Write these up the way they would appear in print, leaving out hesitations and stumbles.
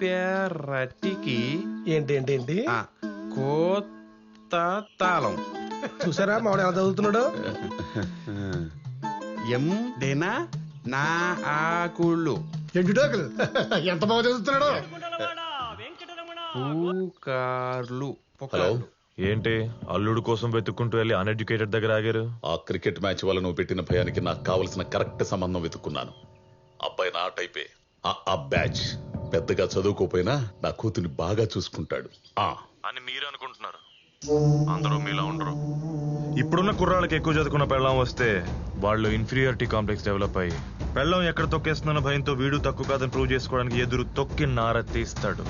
పెరటికి ఏంటి కొత్త తాళం. చూసారా మామిడి ఎలా చదువుతున్నాడు? ఎండిన నా ఆకుళ్ళు ఎండుటాకులు ఎంత బాగా చదువుతున్నాడు. పూకార్లు హలో, ఏంటి అల్లుడు కోసం వెతుక్కుంటూ వెళ్ళి అన్ఎడ్యుకేటెడ్ దగ్గర ఆగారు? ఆ క్రికెట్ మ్యాచ్ వల్ల నువ్వు పెట్టిన భయానికి నాకు కావలసిన కరెక్ట్ సంబంధం వెతుక్కున్నాను. అబ్బాయి నా టైపే. ఆ బ్యాచ్ పెద్దగా చదువుకోపోయినా నా కూతుర్ని బాగా చూసుకుంటాడు అని మీరు అనుకుంటున్నారు. అందరూ మీలా ఉండరు. ఇప్పుడున్న కుర్రాళ్ళకి ఎక్కువ చదువుకున్న పెళ్ళం వస్తే వాళ్ళు ఇన్ఫీరియారిటీ కాంప్లెక్స్ డెవలప్ అయ్యి పెళ్ళం ఎక్కడ తొక్కేస్తున్న భయంతో వీడు తక్కువ కాదని ప్రూవ్ చేసుకోవడానికి ఎదురు తొక్కి నారతీస్తాడు.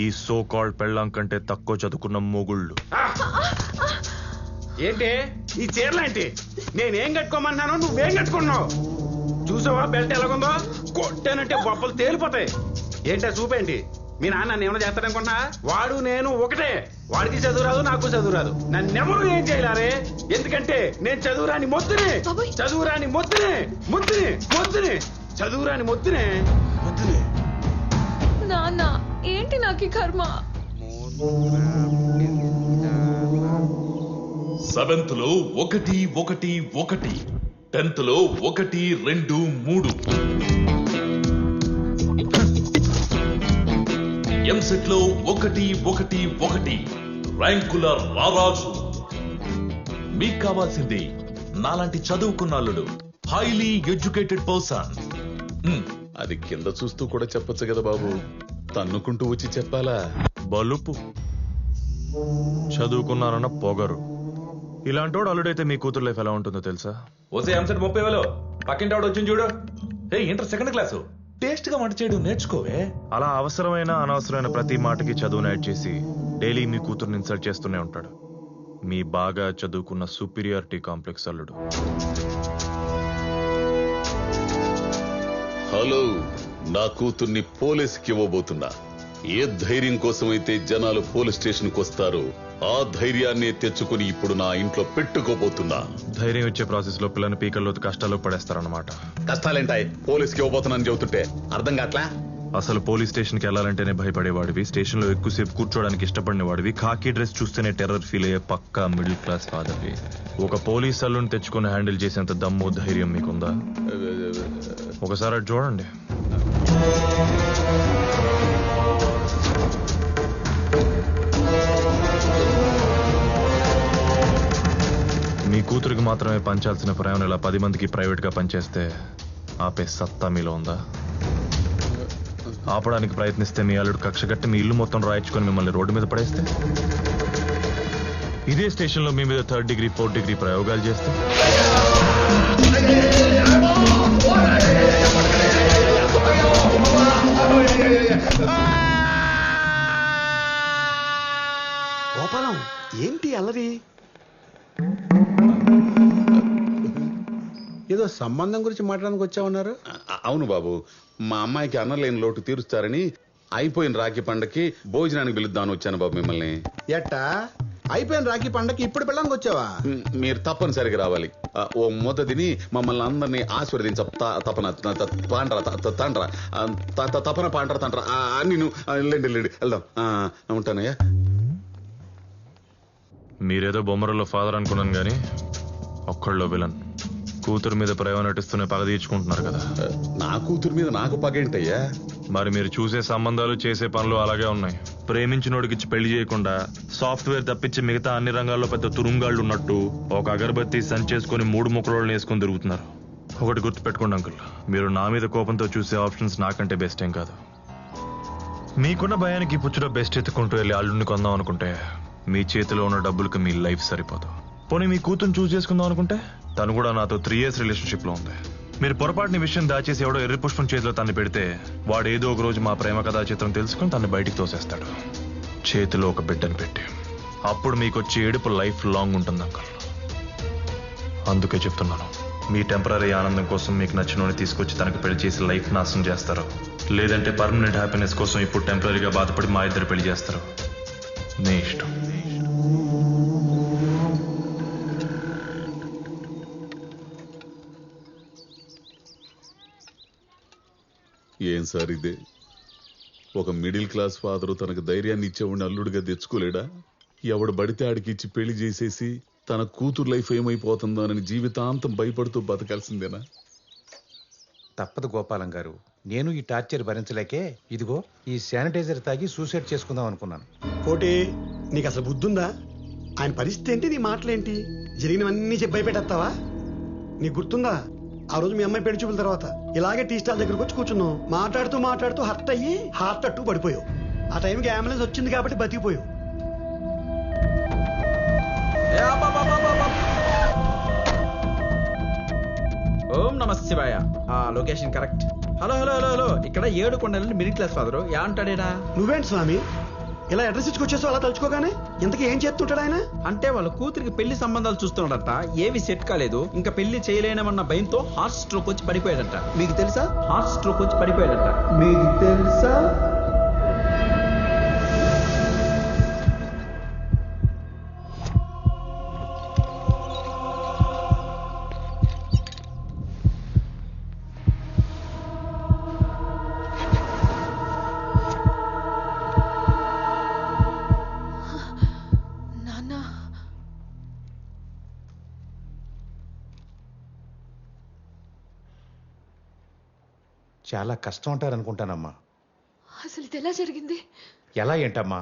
ఈ సో కాల్డ్ పెళ్ళం కంటే తక్కువ చదువుకున్న మొగుళ్ళు. ఏంటి ఈ చీరలేంటి? నేనేం కట్టుకోమన్నానో నువ్వేం కట్టుకున్నావు? చూసావా బెల్ట్ ఎలాగుందో? కొట్టానంటే బొప్పలు తేలిపోతాయి. ఏంటో చూపేంటి? మీ నాన్న నన్ను ఏమైనా చేస్తాడనుకున్నా? వాడు నేను ఒకటే. వాడికి చదువు రాదు, నాకు చదువు రాదు. నన్నెవరు ఏం చేయలేరే. ఎందుకంటే నేను చదువురాని మొద్దునే. చదువురాని మొద్దునే. మొద్దునే మొద్దునే చదువురాని మొద్దునే మొద్దునే. నాన్న ఏంటి నాకు కర్మ? 7th లో 1 1 1, 10th లో 1 2 3, ఎంసెట్ లో 1 1 1 ర్యాంకుల రారాజు. మీకు కావాల్సింది నాలాంటి చదువుకున్నాళ్ళుడు, హైలీ ఎడ్యుకేటెడ్ పర్సన్. అది కింద చూస్తూ కూడా చెప్పొచ్చు కదా బాబు, తన్నుకుంటూ వచ్చి చెప్పాలా? బలుపు చదువుకున్నారన్న పొగరు. ఇలాంటోడు అల్లుడైతే మీ కూతురు లైఫ్ ఎలా ఉంటుందో తెలుసా? ఓసే ఎంసెట్ 30,000 పక్కింటి ఆవిడ వచ్చింది చూడు. ఇంటర్ 2nd క్లాసు టేస్ట్ గా వంట చేయడం నేర్చుకోవే. అలా అవసరమైన అనవసరమైన ప్రతి మాటకి చదువును యాడ్ చేసి డైలీ మీ కూతురుని ఇన్సల్ట్ చేస్తూనే ఉంటాడు. మీ బాగా చదువుకున్న సుపీరియారిటీ కాంప్లెక్స్ అల్లుడు. హలో, నా కూతుర్ని పోలీసుకి ఇవ్వబోతున్నా. ఏ ధైర్యం కోసమైతే జనాలు పోలీస్ స్టేషన్ కు వస్తారో ఆ ధైర్యాన్ని తెచ్చుకుని ఇప్పుడు నా ఇంట్లో పెట్టుకోబోతున్నా. ధైర్యం ఇచ్చే ప్రాసెస్ లో పిల్లని పీకల్లో కష్టాలు పడేస్తారన్నమాట. కష్టాలేంటాయి? పోలీసుకి ఇవ్వబోతున్నాను చెబుతుంటే అర్థం కావట్లా? అసలు పోలీస్ స్టేషన్ కి వెళ్లాలంటేనే భయపడేవాడివి, స్టేషన్ లో ఎక్కువసేపు కూర్చోడానికి ఇష్టపడిన వాడివి, ఖాకీ డ్రెస్ చూస్తేనే టెర్రర్ ఫీల్ అయ్యే పక్కా మిడిల్ క్లాస్ ఫాదర్వి. ఒక పోలీస్ అల్లుని తెచ్చుకుని హ్యాండిల్ చేసేంత దమ్ము ధైర్యం మీకుందా? ఒకసారి అటు చూడండి. మీ కూతురికి మాత్రమే పంచాల్సిన ప్రేమను ఇలా 10 మందికి ప్రైవేట్ గా పనిచేస్తే ఆపే సత్తా మీలో ఉందా? ఆపడానికి ప్రయత్నిస్తే మీ అల్లుడు కక్షగట్టి మీ ఇల్లు మొత్తం రాయించుకొని మిమ్మల్ని రోడ్డు మీద పడేస్తే, ఇదే స్టేషన్ లో మీ మీద 3rd డిగ్రీ 4th డిగ్రీ ప్రయోగాలు చేస్తే, గోపాలం ఏంటి అల్లరి? ఏదో సంబంధం గురించి మాట్లాడడానికి వచ్చామన్నారు. అవును బాబు, మా అమ్మాయికి అన్నలేని లోటు తీరుస్తారని అయిపోయిన రాఖీ పండక్కి భోజనానికి పిలుద్దామని వచ్చాను బాబు మిమ్మల్ని. ఎట్టా అయిపోయిన రాఖీ పండగకి ఇప్పుడు పిల్లడానికి వచ్చావా? మీరు తప్పనిసరిగా రావాలి. ఓ మొదటిని మమ్మల్ని అందరినీ ఆశీర్వదించ తపన తపన పాండ్ర తండ్ర అన్ని లేండి వెళ్దాం. ఉంటానయ్యా. మీరేదో బొమ్మరలో ఫాదర్ అనుకున్నాను గానీ ఒక్కళ్ళో విలన్. కూతురు మీద ప్రేమ నటిస్తూనే పగ తీర్చుకుంటున్నారు కదా. నా కూతురు మీద నాకు పగేంటయ్యా? మరి మీరు చూసే సంబంధాలు చేసే పనులు అలాగే ఉన్నాయి. ప్రేమించినోడికిచ్చి పెళ్లి చేయకుండా సాఫ్ట్వేర్ తప్పించి మిగతా అన్ని రంగాల్లో పెద్ద తురుంగాళ్ళు ఉన్నట్టు ఒక అగరబత్తి సంచేసుకొని 3 ముక్కలోళ్ళు వేసుకొని తిరుగుతున్నారు. ఒకటి గుర్తుపెట్టుకోండి అంకుల్, మీరు నా మీద కోపంతో చూసే ఆప్షన్స్ నాకంటే బెస్ట్ ఏం కాదు. మీకున్న భయానికి పుచ్చులో బెస్ట్ ఎత్తుకుంటూ వెళ్ళి అల్లుడిని కొందాం అనుకుంటే మీ చేతిలో ఉన్న డబ్బులకు మీ లైఫ్ సరిపోదు. పోనీ మీ కూతురు చూస్ చేసుకుందాం అనుకుంటే తను కూడా నాతో 3 years రిలేషన్షిప్ లో ఉంది. మీరు పొరపాటుని విషయం దాచేసి ఎవడో ఎర్రి పుష్పం చేతిలో తన్ని పెడితే వాడు ఏదో ఒక రోజు మా ప్రేమ కథా చిత్రం తెలుసుకుని తన్ని బయటికి తోసేస్తాడు, చేతిలో ఒక బిడ్డను పెట్టి. అప్పుడు మీకు వచ్చి ఏడుపు లైఫ్ లాంగ్ ఉంటుంది అంకుల్. అందుకే చెప్తున్నాను, మీ టెంపరీ ఆనందం కోసం మీకు నచ్చినోని తీసుకొచ్చి తనకు పెళ్లి చేసి లైఫ్ నాశనం చేస్తారు, లేదంటే పర్మనెంట్ హ్యాపీనెస్ కోసం ఇప్పుడు టెంపరీగా బాధపడి మా ఇద్దరు పెళ్లి చేస్తారు. మీ ఇష్టం. ఏం సార్ ఇదే? ఒక మిడిల్ క్లాస్ ఫాదరు తనకు ధైర్యాన్ని ఇచ్చేవాడిని అల్లుడిగా తెచ్చుకోలేడా? ఎవడు బడితే ఆడికి ఇచ్చి పెళ్లి చేసేసి తన కూతురు లైఫ్ ఏమైపోతుందో అని జీవితాంతం భయపడుతూ బతకాల్సిందేనా? తప్పదు గోపాలం గారు, నేను ఈ టార్చర్ భరించలేకే ఇదిగో ఈ శానిటైజర్ తాగి సూసైడ్ చేసుకుందాం అనుకున్నాను. కోటి, నీకు అసలు బుద్ధుందా? ఆయన పరిస్థితి ఏంటి, నీ మాటలేంటి? జరిగినవన్నీ చెప్పి భయపెట్టేస్తావా? నీకు గుర్తుందా ఆ రోజు మీ అమ్మాయి పెళ్లి చూపుల తర్వాత ఇలాగే టీ స్టాల్ దగ్గరకు వచ్చి కూర్చున్నావు. మాట్లాడుతూ మాట్లాడుతూ హర్ట్ అయ్యి హార్ట్ అట్టు పడిపోయావు. ఆ టైంకి అంబులెన్స్ వచ్చింది కాబట్టి బతికిపోయావు. ఓం నమ శివాయ. Location correct. Hello hello hello hello, ఇక్కడ 7 కొండలని మిడిల్ క్లాస్ ఫాదరు యా అంటాడేనా? నువ్వేంటి స్వామి ఇలా అడ్రస్ ఇచ్చుకొచ్చేసావు అలా తలుచుకోగానే? ఇంతకీ ఏం చేస్తుంటాడు ఆయన? అంటే వాళ్ళ కూతురికి పెళ్లి సంబంధాలు చూస్తున్నాడట, ఏవి సెట్ కాలేదు, ఇంకా పెళ్లి చేయలేనమన్న భయంతో హార్ట్ స్ట్రోక్ వచ్చి పడిపోయాడట. మీకు తెలుసా? హార్ట్ స్ట్రోక్ వచ్చి పడిపోయాడట. మీకు తెలుసా? నాన్న, చాలా కష్టం అంటారనుకుంటానమ్మా. అసలు ఇది ఎలా జరిగింది? ఎలా ఏంటమ్మా,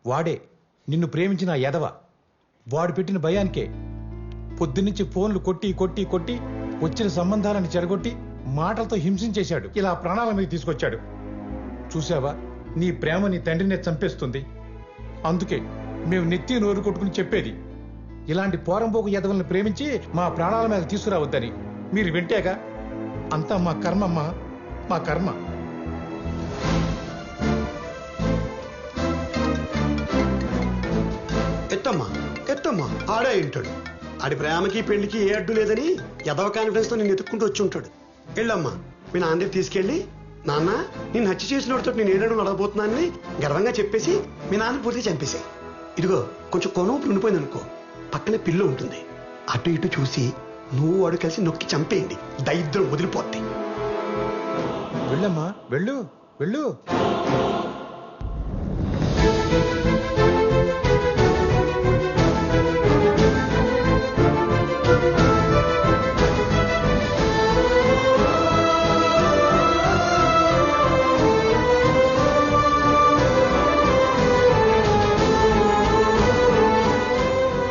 వాడే నిన్ను ప్రేమించిన ఆ ఎదవ, వాడు పెట్టిన భయానికే పొద్దున్నుంచి ఫోన్లు కొట్టి కొట్టి కొట్టి వచ్చిన సంబంధాలను చెడగొట్టి మాటలతో హింసించేశాడు. ఇలా ప్రాణాల మీద తీసుకొచ్చాడు. చూసావా, నీ ప్రేమ నీ తండ్రినే చంపేస్తుంది. అందుకే మేము నెత్తి నోరు కొట్టుకుని చెప్పేది, ఇలాంటి పోరంపోకు ఎదవల్ని ప్రేమించి మా ప్రాణాల మీద తీసుకురావద్దని. మీరు వింటేగా, అంతా మా కర్మమ్మా, మా కర్మ. ఎత్తమ్మా ఎత్తమ్మా, ఆడే ఉంటాడు. ఆడి ప్రేమకి పెళ్లికి ఏ అడ్డు లేదని ఎదవ కాన్ఫిడెన్స్ తో నేను ఎత్తుక్కుంటూ వచ్చి ఉంటాడు. వెళ్ళమ్మా, మీ నాన్న దగ్గర తీసుకెళ్ళి, నాన్న నేను హత్య చేసిన వాడితో నేను ఏడాడు నడవబోతున్నానని గర్వంగా చెప్పేసి మీ నాన్న పూర్తిగా చంపేశాయి. ఇదిగో కొంచెం కొనూపు ఉండిపోయింది అనుకో, పక్కనే పిల్లు ఉంటుంది, అటు ఇటు చూసి నువ్వు వాడు కలిసి నొక్కి చంపేయండి, దరిద్రం వదిలిపోద్ది. వెళ్ళమ్మా, వెళ్ళు వెళ్ళు.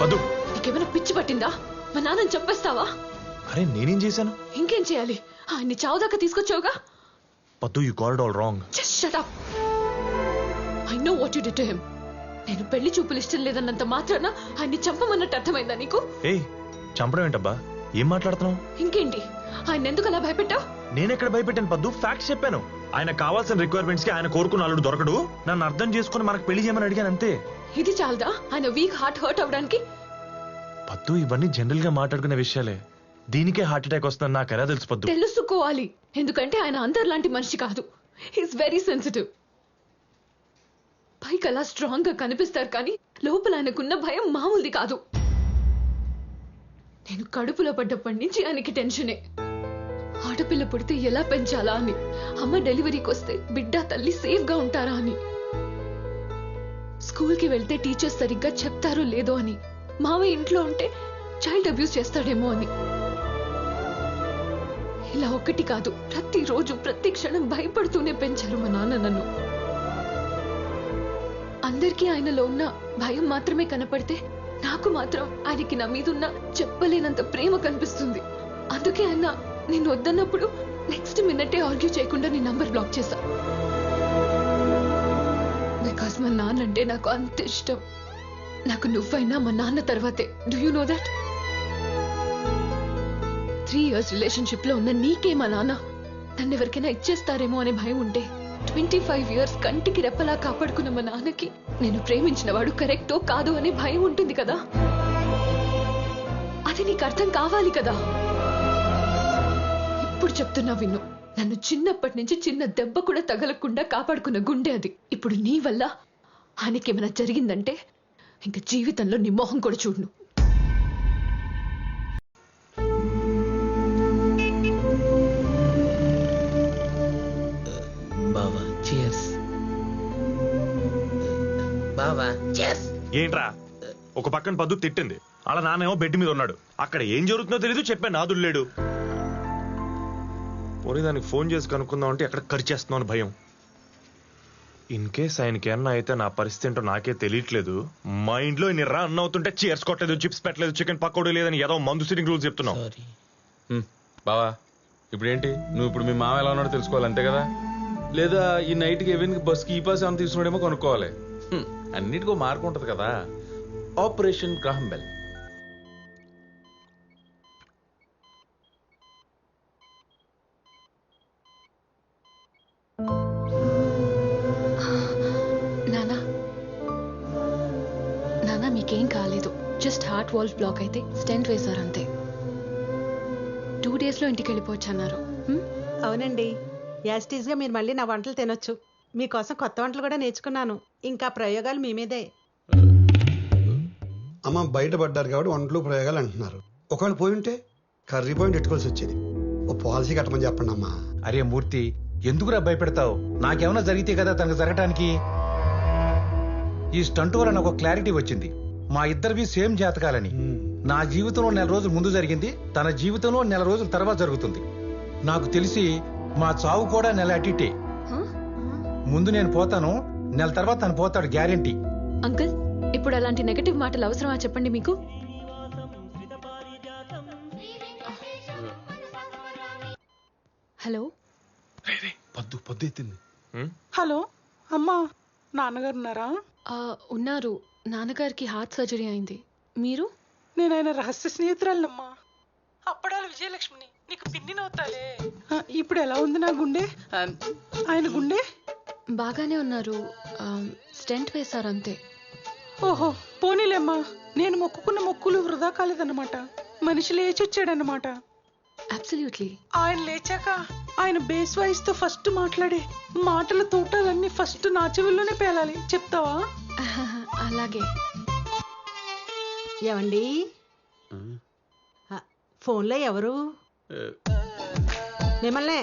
పద్దు, నీకేమైనా పిచ్చి పట్టిందా? మా నాన్నని చెప్పేస్తావా? అరే నేనేం చేశాను? ఇంకేం చేయాలి? ఆయన్ని చావుదాకా తీసుకొచ్చావుగా. పద్దు, you called all wrong. Just shut up. I know what you did to him. నేను పెళ్లి చూపులు ఇష్టం లేదన్నంత మాత్రాన ఆయన్ని చంపమన్నట్టు అర్థమైందా నీకు? ఏయ్, చంపడం ఏంటబ్బా? ఏం మాట్లాడుతున్నావు? ఇంకేంటి, ఆయన ఎందుకు అలా భయపెట్టావు? నేనెక్కడ భయపెట్టాను పద్దు? ఫ్యాక్ట్స్ చెప్పాను. ఆయన కావాల్సిన రిక్వైర్మెంట్స్ కి ఆయన కోరుకున్న అల్లుడు దొరకడు. నన్ను అర్థం చేసుకుని మనకు పెళ్లి చేయమని అడిగాను అంతే. ఇది చాలదా ఆయన వీక్ హార్ట్ హర్ట్ అవడానికి? పద్దు, ఇవన్నీ జనరల్ గా మాట్లాడుకునే విషయాలే. దీనికే హార్ట్ అటాక్ వస్తుందని నాకు ఎలా తెలుసు పద్దు? తెలుసుకోవాలి, ఎందుకంటే ఆయన అందరిలాంటి మనిషి కాదు. He's very sensitive. పైకి అలా స్ట్రాంగ్ గా కనిపిస్తారు కానీ లోపల ఆయనకున్న భయం మామూలుది కాదు. నేను కడుపులో పడ్డప్పటి నుంచి ఆయనకి టెన్షనే. ఆడపిల్ల పుడితే ఎలా పెంచాలా అని, అమ్మ డెలివరీకి వస్తే బిడ్డ తల్లి సేఫ్ గా ఉంటారా అని, స్కూల్ కి వెళ్తే టీచర్స్ సరిగ్గా చెప్తారో లేదో అని, మావయ్య ఇంట్లో ఉంటే చైల్డ్ అబ్యూస్ చేస్తాడేమో అని. ఇలా ఒకటి కాదు, ప్రతిరోజు ప్రతి క్షణం భయపడుతూనే పెంచారు మా నాన్న నన్ను. అందరికీ ఆయనలో ఉన్న భయం మాత్రమే కనపడితే నాకు మాత్రం ఆయనకి నా మీదున్న చెప్పలేనంత ప్రేమ కనిపిస్తుంది. అందుకే ఆయన నేను వద్దన్నప్పుడు నెక్స్ట్ మినిటే ఆర్గ్యూ చేయకుండా నీ నంబర్ బ్లాక్ చేశా. బికాస్ మా నాన్న అంటే నాకు అంత ఇష్టం. నాకు నువ్వైనా మా నాన్న తర్వాతే. Do you know that? 3 years relationship లో ఉన్న నీకే మా నాన్న నన్ను ఎవరికైనా ఇచ్చేస్తారేమో అనే భయం ఉంటే, 25 years కంటికి రెప్పలా కాపాడుకున్న మా నాన్నకి నేను ప్రేమించిన వాడు కరెక్టో కాదు అనే భయం ఉంటుంది కదా. అది నీకు అర్థం కావాలి కదా. ఇప్పుడు చెప్తున్నా విన్ను, నన్ను చిన్నప్పటి నుంచి చిన్న దెబ్బ కూడా తగలకుండా కాపాడుకున్న గుండె అది. ఇప్పుడు నీ వల్ల ఆయనకేమైనా జరిగిందంటే ఇంకా జీవితంలో నీ మొహం కూడా చూడను. బావా, cheers. బావా ఏంట్రా ఒక పక్కన పద్దు తిట్టింది అలా నానేమో బెడ్ మీద ఉన్నాడు. అక్కడ ఏం జరుగుతుందో తెలీదు, చెప్పాను నాదుడు లేడు. పోనీ దానికి ఫోన్ చేసి కనుక్కుందాం అంటే ఎక్కడ ఖర్చేస్తున్నావు అని భయం. ఇన్ కేస్ ఆయనకి ఏమన్నా అయితే నా పరిస్థితి ఏంటో నాకే తెలియట్లేదు. మా ఇంట్లో ఇన్ని రా అన్న అవుతుంటే చీర్స్ కొట్టలేదు, చిప్స్ పెట్టలేదు, చికెన్ పకోడీ లేదని ఏదో మందు సిట్టింగ్ రూల్స్ చెప్తున్నావు. బావా ఇప్పుడు ఏంటి, నువ్వు ఇప్పుడు మీ మామ ఎలా ఉన్నాడో తెలుసుకోవాలి అంతే కదా? లేదా ఈ నైట్కి ఎవెన్ బస్కి ఈ పాస్ ఏమైనా తీసుకున్నాడేమో కొనుక్కోవాలి. అన్నిటికో మార్పు ఉంటుంది కదా. Operation Graham bell. నానా మీకేం కాలేదు, జస్ట్ హార్ట్ వాల్వ్ బ్లాక్ అయితే స్టెంట్ వేశారు అంతే. 2 days లో ఇంటికి వెళ్ళిపోవచ్చు అన్నారు. అవునండి, యాస్టీజ్ గా మీరు మళ్ళీ నా వంటలు తినొచ్చు. మీకోసం కొత్త వంటలు కూడా నేర్చుకున్నాను. ఇంకా ప్రయోగాలు మీ మీదే. అమ్మ బయటపడ్డారు కాబట్టి వంటలు ప్రయోగాలు అంటున్నారు. ఒకవేళ పోయి ఉంటే కర్రీ పాయింట్ ఎట్టుకోవాల్సి వచ్చేది. ఓ పాలసీ కట్టమని చెప్పండి అమ్మా. అరే మూర్తి, ఎందుకురా భయపెడతావు? నాకేమైనా జరిగితే కదా తనకు జరగటానికి. ఈ స్టంట్ వల్ల నాకు క్లారిటీ వచ్చింది. మా ఇద్దరివి సేమ్ జాతకాలని. నా జీవితంలో 4 రోజులు ముందు జరిగింది, తన జీవితంలో 4 రోజుల తర్వాత జరుగుతుంది. నాకు తెలిసి మా చావు కూడా 1 నెల అటిటే. ముందు నేను పోతాను, 1 నెల తర్వాత తను పోతాడు గ్యారెంటీ. అంకుల్, ఇప్పుడు అలాంటి నెగటివ్ మాటలు అవసరమా చెప్పండి మీకు? హలో పొద్దు ఎత్తింది. హలో అమ్మా, నాన్నగారు ఉన్నారా? ఉన్నారు. నాన్నగారికి హార్ట్ సర్జరీ అయింది. మీరు? నేను ఆయన రహస్య స్నేహితురాలమ్మా, అప్పడాల విజయలక్ష్మిని. నీకు పిన్నినవుతాలే. ఇప్పుడు ఎలా ఉంది నా గుండె? ఆయన గుండె బాగానే ఉన్నారు, స్టెంట్ వేశారు అంతే. ఓహో పోనీలేమ్మా, నేను మొక్కుకున్న మొక్కులు వృధా కాలేదన్నమాట. మనిషి లేచి వచ్చాడన్నమాట. అబ్సల్యూట్లీ. ఆయన లేచాక ఆయన బేస్ వాయిస్ తో ఫస్ట్ మాట్లాడే మాటల తోటలన్నీ ఫస్ట్ నా చెవుల్లోనే పేలాలి. చెప్తావా? అలాగే. ఏమండి ఫోన్లో ఎవరు? మిమ్మల్నే.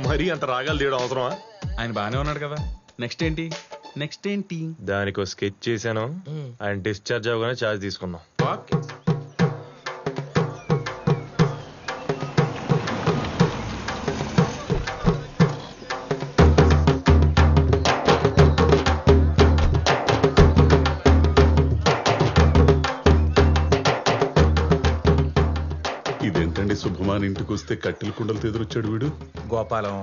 మరీ అంత రాగాలు తీయడం అవసరమా? ఆయన బాగానే ఉన్నాడు కదా. నెక్స్ట్ ఏంటి? దానికి స్కెచ్ చేశాను. ఆయన డిశ్చార్జ్ అవగానే ఛార్జ్ తీసుకుందాం. ఇదేంటండి శుభమాన్ ఇంటికి వస్తే కట్టెల కుండలతో ఎదురొచ్చాడు వీడు. గోపాలం,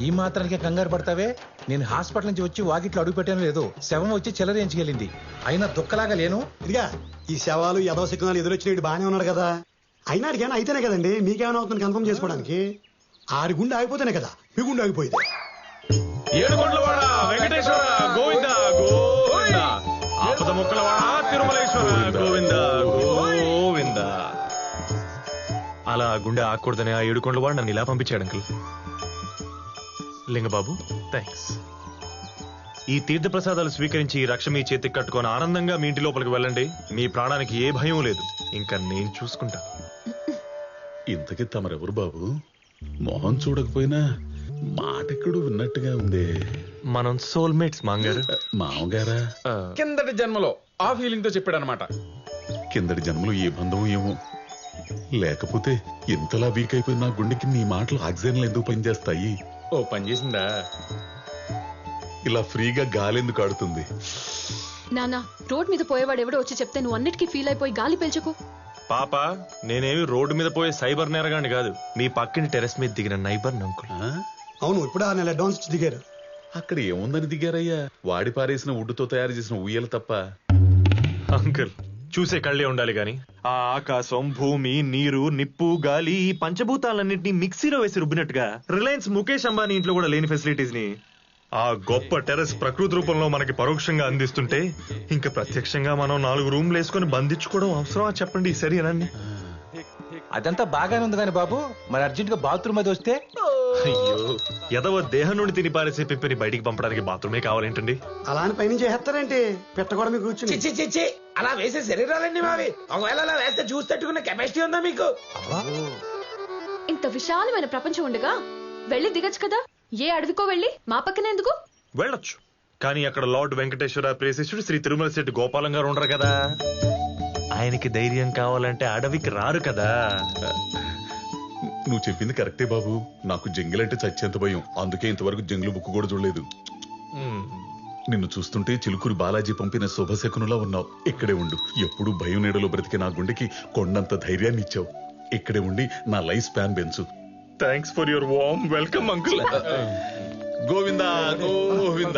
ఈ మాత్రానికే కంగారు పడతావే? నేను హాస్పిటల్ నుంచి వచ్చి వాకిట్లో అడుగు పెట్టాను లేదు, శవం వచ్చి చెలరేంచుకెళ్ళింది. అయినా దుఃఖలాగా లేను. ఇదిగా ఈ శవాలు యదవ శకునాలు ఎదురొచ్చినట్టు బాగానే ఉన్నాడు కదా. అయినా అడిగానే అయితేనే కదండి మీకేమైనా అవుతుంది కన్ఫర్మ్ చేసుకోవడానికి. ఆడి గుండె ఆగిపోతేనే కదా మీ గుండె ఆగిపోయింది. ఏడుకొండలవాడ వెంకటేశ్వర గోవింద గోవింద, ఆపద ముక్కలవాడ తిరుమలేశ్వర గోవింద గోవింద. అలా గుండె ఆకూడదని ఆ ఏడుకొండలవాడు నన్ను ఇలా పంపించాడు అంకుల్. లింగబాబు థ్యాంక్స్. ఈ తీర్థ ప్రసాదాలు స్వీకరించి ఈ రక్ష మీ చేతికి కట్టుకొని ఆనందంగా మీ ఇంటి లోపలికి వెళ్ళండి. మీ ప్రాణానికి ఏ భయం లేదు. ఇంకా నేను చూసుకుంటా. ఇంతకీ తమరెవరు బాబు? మొహం చూడకపోయినా మాటెక్కడు విన్నట్టుగా ఉంది. మనం సోల్మేట్స్ మాంగారు. మామగారా? కిందటి జన్మలో ఆ ఫీలింగ్ తో చెప్పాడు అనమాట. కిందటి జన్మలో ఏ బంధం ఏమో, లేకపోతే ఇంతలా వీక్ అయిపోయిన నా గుండెకి నీ మాటలు ఆక్సిజన్లు ఎందుకు పనిచేస్తాయి? ఓ పని చేసిందా? ఇలా ఫ్రీగా గాలెందుకు ఆడుతుంది? నానా, రోడ్ మీద పోయేవాడు ఎవడో వచ్చి చెప్తే నువ్వు అన్నిటికీ ఫీల్ అయిపోయి గాలి పీల్చకు. పాప, నేనేమి రోడ్డు మీద పోయే సైబర్ నేరగాని కాదు. మీ పక్కని టెరెస్ మీద దిగిన నైబర్ అంకుల్. అవును, ఇప్పుడు 6 నెలల అడ్వాన్స్ ఇచ్చి దిగారు. అక్కడ ఏముందని దిగారయ్యా? వాడి పారేసిన వుడ్డుతో తయారు చేసిన ఉయ్యలు తప్ప. అంకుల్, చూసే కళ్ళే ఉండాలి గాని ఆ ఆకాశం, భూమి, నీరు, నిప్పు, గాలి, ఈ పంచభూతాలన్నింటినీ మిక్సీలో వేసి రుబ్బినట్టుగా రిలయన్స్ ముఖేష్ అంబానీ ఇంట్లో కూడా లేని ఫెసిలిటీస్ ని ఆ గొప్ప టెర్రస్ ప్రకృతి రూపంలో మనకి పరోక్షంగా అందిస్తుంటే ఇంకా ప్రత్యక్షంగా మనం 4 రూమ్లు వేసుకుని బంధించుకోవడం అవసరమా చెప్పండి? సరేనండి. అదంతా బాగానే ఉంది కానీ బాబు, మరి అర్జెంట్ గా బాత్రూమ్ అది వస్తే. అయ్యో, ఎదవ దేహం నుండి తిని పారేసే పిప్పిని బయటికి పంపడానికి బాత్రూమే కావాలేంటండి? అలా అని పైనుంచి చేస్తారేంటి? పెట్టకూడ మీకు కూర్చుని అలా వేసే శరీరాలండి మావి. ఒకవేళ అలా వేస్తే చూసి తట్టుకునే కెపాసిటీ ఉందా మీకు? ఇంత విశాలమైన ప్రపంచం ఉండగా వెళ్ళి దిగచ్చు కదా. ఏ అడవికో వెళ్ళి మా పక్కన ఎందుకు? వెళ్ళొచ్చు, కానీ అక్కడ లార్డ్ వెంకటేశ్వర ప్రేసిష్ఠుడు శ్రీ తిరుమల శెట్టి గోపాలం గారు ఉండరు కదా. ఆయనకి ధైర్యం కావాలంటే అడవికి రారు కదా. నువ్వు చెప్పింది కరెక్టే బాబు. నాకు జంగిల్ అంటే చచ్చేంత భయం. అందుకే ఇంతవరకు జంగిల్ బుక్ కూడా చూడలేదు. నిన్ను చూస్తుంటే చిలుకూరి బాలాజీ పంపిన శుభశకునులా ఉన్నావు. ఇక్కడే ఉండు. ఎప్పుడు భయం నీడలో బ్రతికే నా గుండెకి కొండంత ధైర్యాన్ని ఇచ్చావు. ఇక్కడే ఉండి నా లైఫ్ స్పాన్ పెంచు. Thanks for your warm welcome uncle. Govinda Govinda.